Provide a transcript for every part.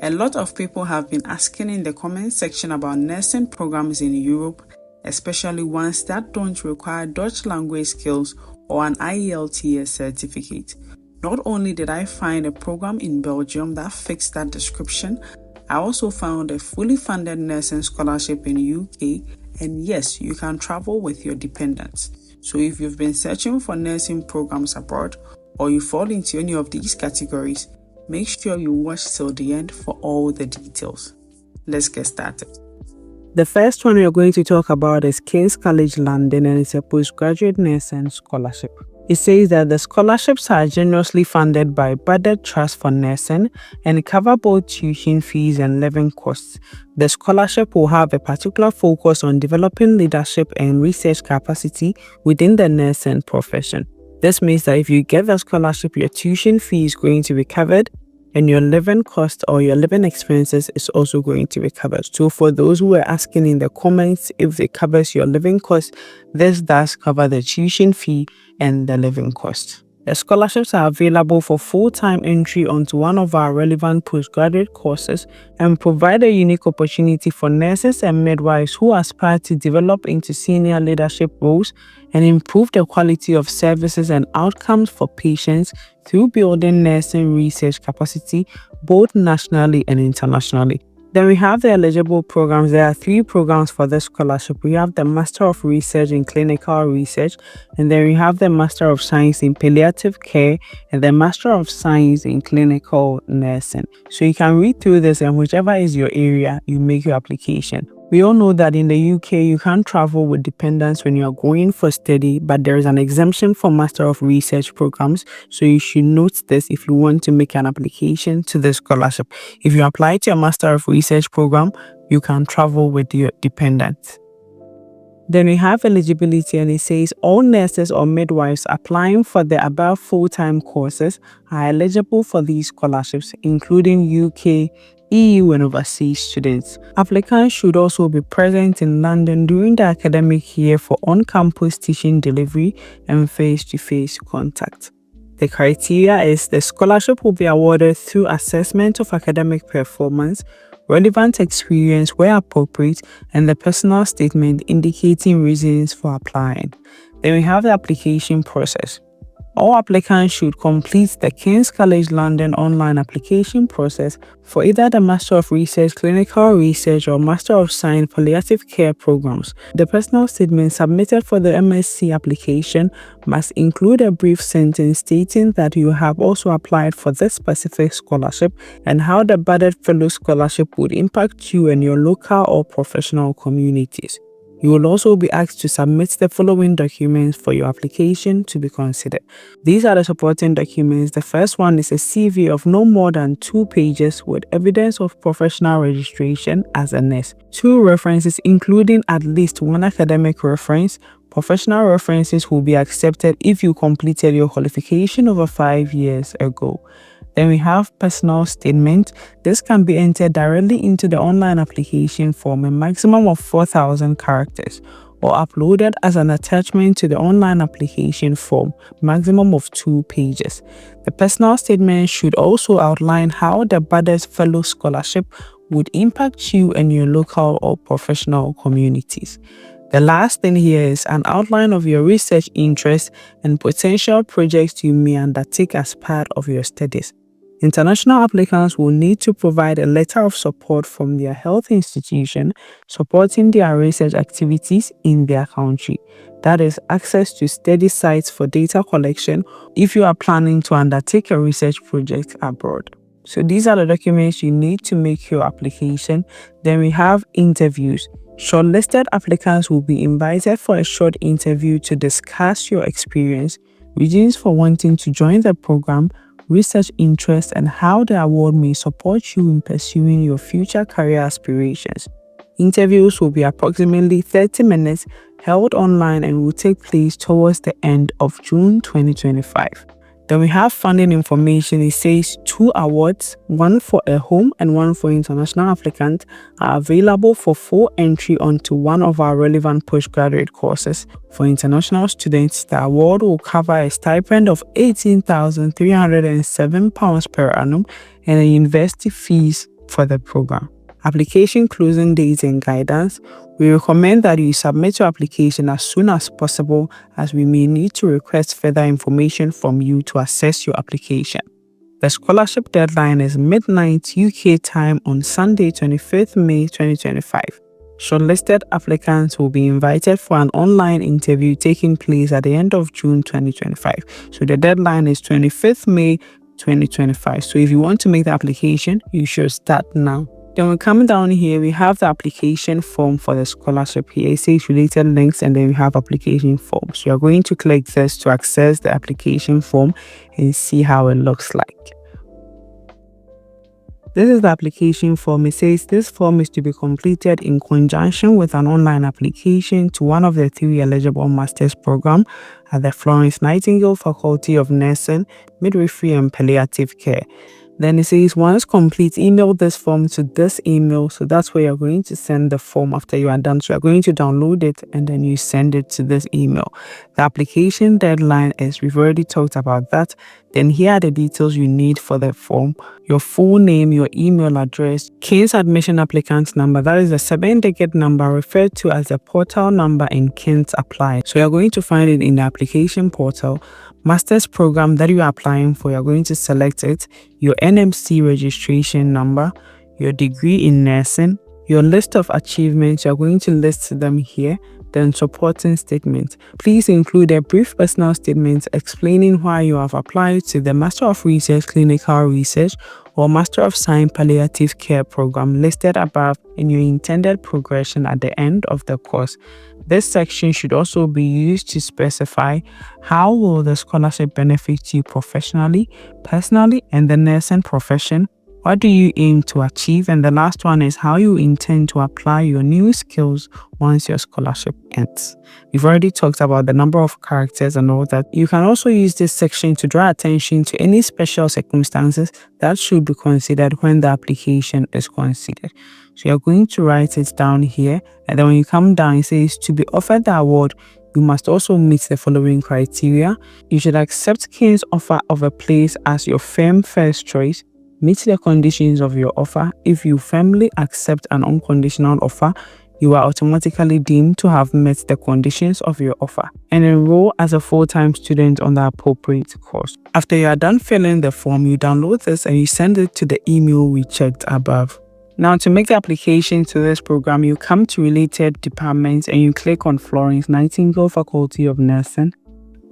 A lot of people have been asking in the comment section about nursing programs in Europe, especially ones that don't require Dutch language skills or an IELTS certificate. Not only did I find a program in Belgium that fits that description, I also found a fully funded nursing scholarship in UK, and yes, you can travel with your dependents. So if you've been searching for nursing programs abroad, or you fall into any of these categories, make sure you watch till the end for all the details. Let's get started. The first one we're going to talk about is King's College London, and it's a postgraduate nursing scholarship. It says that the scholarships are generously funded by Budget Trust for Nursing and cover both tuition fees and living costs. The scholarship will have a particular focus on developing leadership and research capacity within the nursing profession. This means that if you get the scholarship, your tuition fee is going to be covered, and your living cost or your living expenses is also going to be covered. So for those who are asking in the comments if it covers your living cost, this does cover the tuition fee and the living cost. The scholarships are available for full-time entry onto one of our relevant postgraduate courses and provide a unique opportunity for nurses and midwives who aspire to develop into senior leadership roles and improve the quality of services and outcomes for patients through building nursing research capacity both nationally and internationally. Then we have the eligible programs. There are 3 programs for this scholarship. We have the Master of Research in Clinical Research, and then we have the Master of Science in Palliative Care and the Master of Science in Clinical Nursing. So you can read through this, and whichever is your area, you make your application. We all know that in the UK, you can't travel with dependents when you are going for study, but there is an exemption for Master of Research programs, so you should note this if you want to make an application to the scholarship. If you apply to a Master of Research program, you can travel with your dependents. Then we have eligibility, and it says all nurses or midwives applying for the above full-time courses are eligible for these scholarships, including UK, EU and overseas students. Applicants should also be present in London during the academic year for on-campus teaching delivery and face-to-face contact. The criteria is the scholarship will be awarded through assessment of academic performance, relevant experience where appropriate, and the personal statement indicating reasons for applying. Then we have the application process. All applicants should complete the King's College London online application process for either the Master of Research, Clinical Research, or Master of Science Palliative Care programs. The personal statement submitted for the MSc application must include a brief sentence stating that you have also applied for this specific scholarship and how the Budget Fellow Scholarship would impact you and your local or professional communities. You will also be asked to submit the following documents for your application to be considered. These are the supporting documents. The first one is a CV of no more than 2 pages with evidence of professional registration as a nurse. 2 references, including at least 1 academic reference. Professional references will be accepted if you completed your qualification over 5 years ago. Then we have personal statement. This can be entered directly into the online application form, a maximum of 4,000 characters, or uploaded as an attachment to the online application form, maximum of 2 pages. The personal statement should also outline how the Budget Fellow Scholarship would impact you and your local or professional communities. The last thing here is an outline of your research interests and potential projects you may undertake as part of your studies. International applicants will need to provide a letter of support from their health institution supporting their research activities in their country. That is, access to study sites for data collection if you are planning to undertake a research project abroad. So these are the documents you need to make your application. Then we have interviews. Shortlisted applicants will be invited for a short interview to discuss your experience, reasons for wanting to join the program, research interests, and how the award may support you in pursuing your future career aspirations. Interviews will be approximately 30 minutes, held online, and will take place towards the end of June 2025. Then we have funding information. It says 2 awards, one for a home and one for international applicants, are available for full entry onto one of our relevant postgraduate courses. For international students, the award will cover a stipend of £18,307 per annum and a university fees for the program. Application closing dates and guidance. We recommend that you submit your application as soon as possible, as we may need to request further information from you to assess your application. The scholarship deadline is midnight UK time on Sunday, 25th May 2025. Shortlisted applicants will be invited for an online interview taking place at the end of June 2025. So the deadline is 25th May 2025. So if you want to make the application, you should start now. Then we come down here, we have the application form for the scholarship here. It says related links, and then we have application form. So you're going to click this to access the application form and see how it looks like. This is the application form. It says this form is to be completed in conjunction with an online application to one of the 3 eligible master's programs at the Florence Nightingale Faculty of Nursing, Midwifery and Palliative Care. Then it says once complete, email this form to this email. So that's where you're going to send the form after you are done. So you're going to download it and then you send it to this email. The application deadline is, we've already talked about that. Then here are the details you need for the form: your full name, your email address, King's admission applicant number, that is the 7-digit number referred to as the portal number in King's Apply. So you're going to find it in the application portal. Master's program that you are applying for, you're going to select it, your NMC registration number, your degree in nursing, your list of achievements, you're going to list them here, then supporting statement. Please include a brief personal statement explaining why you have applied to the Master of Research Clinical Research or Master of Science Palliative Care program listed above and your intended progression at the end of the course. This section should also be used to specify how will the scholarship benefit you professionally, personally, and the nursing profession. What do you aim to achieve? And the last one is how you intend to apply your new skills once your scholarship ends. We've already talked about the number of characters and all that. You can also use this section to draw attention to any special circumstances that should be considered when the application is considered. So you're going to write it down here, and then when you come down, it says to be offered the award, you must also meet the following criteria. You should accept King's offer of a place as your firm first choice. Meet the conditions of your offer. If you firmly accept an unconditional offer, you are automatically deemed to have met the conditions of your offer and enroll as a full-time student on the appropriate course. After you are done filling the form, you download this and you send it to the email we checked above. Now, to make the application to this program, you come to related departments and you click on Florence Nightingale Faculty of Nursing.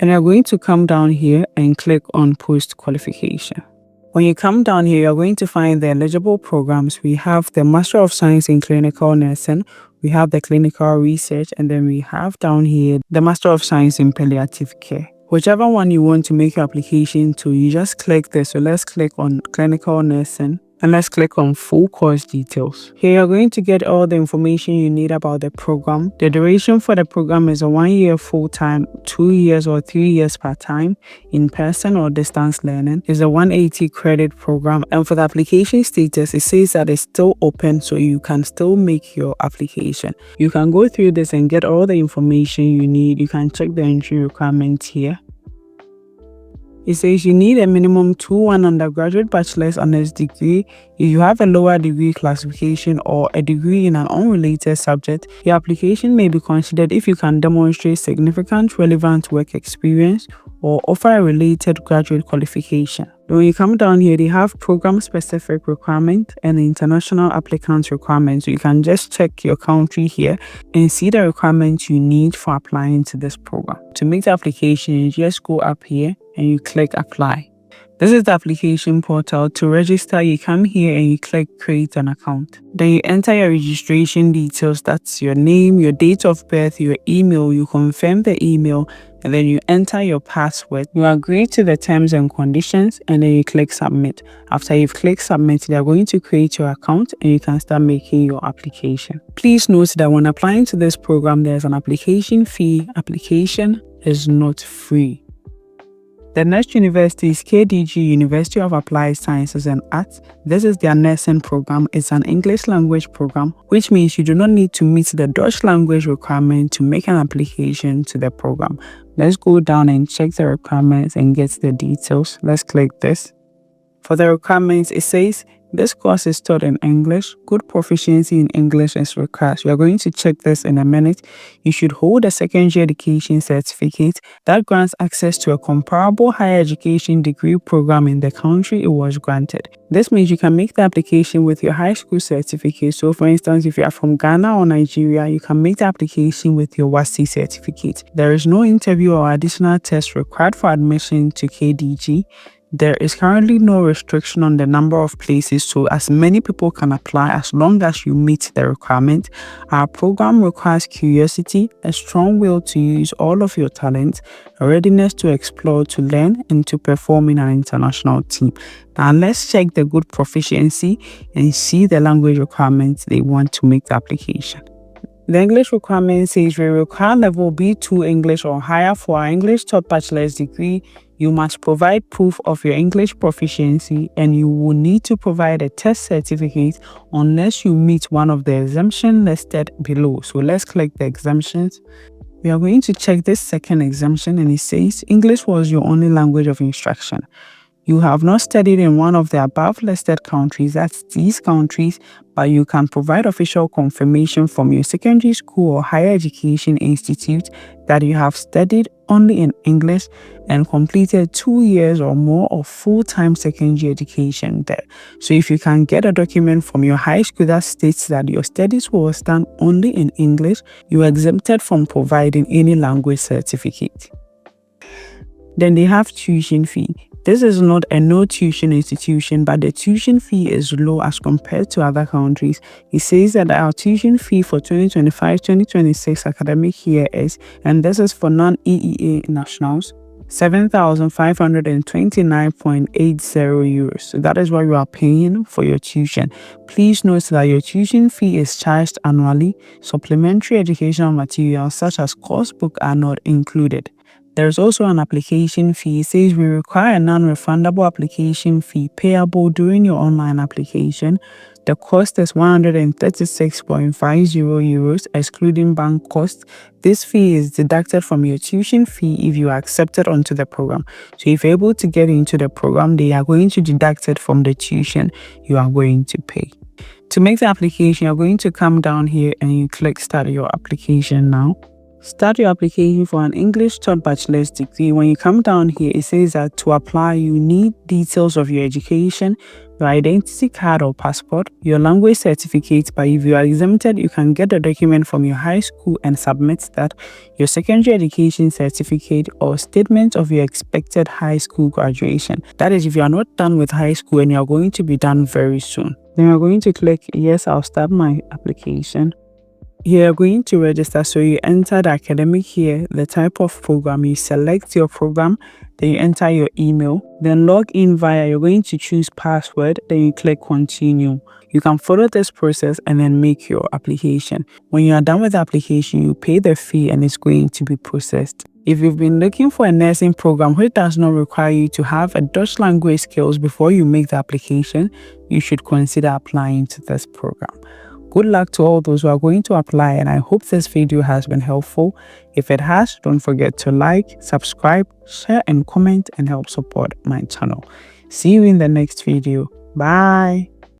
And you're going to come down here and click on Post Qualification. When you come down here, you're going to find the eligible programs. We have the Master of Science in Clinical Nursing, we have the Clinical Research, and then we have down here the Master of Science in Palliative Care. Whichever one you want to make your application to, you just click this. So let's click on Clinical Nursing. And let's click on full course details. Here you're going to get all the information you need about the program. The duration for the program is a 1 year full-time, 2 years or 3 years part-time, in-person or distance learning. It's a 180 credit program. And for the application status, it says that it's still open, so you can still make your application. You can go through this and get all the information you need. You can check the entry requirements here. It says you need a minimum 2-1 undergraduate bachelor's honors degree. If you have a lower degree classification or a degree in an unrelated subject, your application may be considered if you can demonstrate significant relevant work experience or offer a related graduate qualification. When you come down here, they have program-specific requirements and international applicant requirements. So you can just check your country here and see the requirements you need for applying to this program. To make the application, you just go up here and you click Apply. This is the application portal. To register, you come here and you click Create an Account. Then you enter your registration details. That's your name, your date of birth, your email. You confirm the email, and then you enter your password. You agree to the terms and conditions, and then you click Submit. After you've clicked Submit, they are going to create your account and you can start making your application. Please note that when applying to this program, there's an application fee. Application is not free. The next university is KDG, University of Applied Sciences and Arts. This is their nursing program. It's an English language program, which means you do not need to meet the Dutch language requirement to make an application to the program. Let's go down and check the requirements and get the details. Let's click this. For the requirements, it says This course is taught in English. Good proficiency in English is required. We are going to check this in a minute. You should hold a secondary education certificate that grants access to a comparable higher education degree program in the country it was granted. This means you can make the application with your high school certificate. So for instance, if you are from Ghana or Nigeria, you can make the application with your WASI certificate. There is no interview or additional test required for admission to KDG. There is currently no restriction on the number of places, so as many people can apply as long as you meet the requirement. Our program requires curiosity, a strong will to use all of your talents, a readiness to explore, to learn, and to perform in an international team. Now let's check the good proficiency and see the language requirements they want to make the application. The English requirement says we require level B2 English or higher for our English taught bachelor's degree. You must provide proof of your English proficiency, and you will need to provide a test certificate unless you meet one of the exemptions listed below. So let's click the exemptions. We are going to check this second exemption, and it says English was your only language of instruction. You have not studied in one of the above listed countries, that's these countries, but you can provide official confirmation from your secondary school or higher education institute that you have studied only in English and completed 2 years or more of full-time secondary education there. So if you can get a document from your high school that states that your studies was done only in English, you are exempted from providing any language certificate. Then they have tuition fee. This is not a no tuition institution, but the tuition fee is low as compared to other countries. It says that our tuition fee for 2025-2026 academic year is, and this is for non-EEA nationals, 7,529.80 euros. So that is what you are paying for your tuition. Please note that your tuition fee is charged annually. Supplementary educational materials such as course book are not included. There's also an application fee. It says we require a non-refundable application fee payable during your online application. The cost is 136.50 euros, excluding bank costs. This fee is deducted from your tuition fee if you are accepted onto the program. So if you're able to get into the program, they are going to deduct it from the tuition you are going to pay. To make the application, you're going to come down here and you click Start Your Application Now. Start your application for an English taught bachelor's degree. When you come down here, it says that to apply, you need details of your education, your identity card or passport, your language certificate, but if you are exempted, you can get a document from your high school and submit that, your secondary education certificate or statement of your expected high school graduation. That is if you are not done with high school and you are going to be done very soon. Then you're going to click Yes, I'll start my application. You're going to register, so you enter the academic year, the type of program, you select your program, then you enter your email, then log in you're going to choose password, then you click continue. You can follow this process and then make your application. When you are done with the application, you pay the fee and it's going to be processed. If you've been looking for a nursing program which does not require you to have a Dutch language skills before you make the application, you should consider applying to this program. Good luck to all those who are going to apply, and I hope this video has been helpful. If it has, don't forget to like, subscribe, share and comment and help support my channel. See you in the next video. Bye.